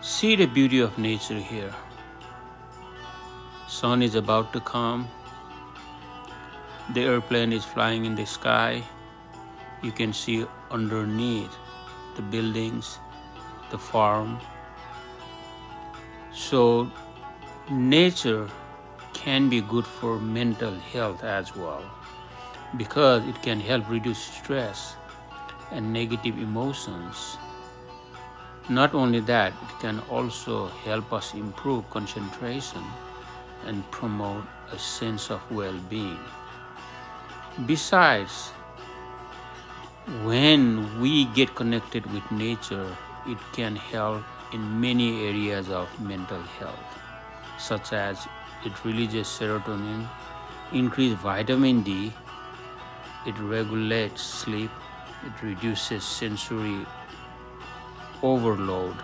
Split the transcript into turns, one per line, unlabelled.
See the beauty of nature here. Sun is about to come. The airplane is flying in the sky. You can see underneath the buildings, the farm. So nature can be good for mental health as well, because it can help reduce stress and negative emotions. Not only that, it can also help us improve concentration and promote a sense of well-being. Besides, when we get connected with nature, it can help in many areas of mental health, such as it releases serotonin, increases vitamin D, it regulates sleep, it reduces sensory overload,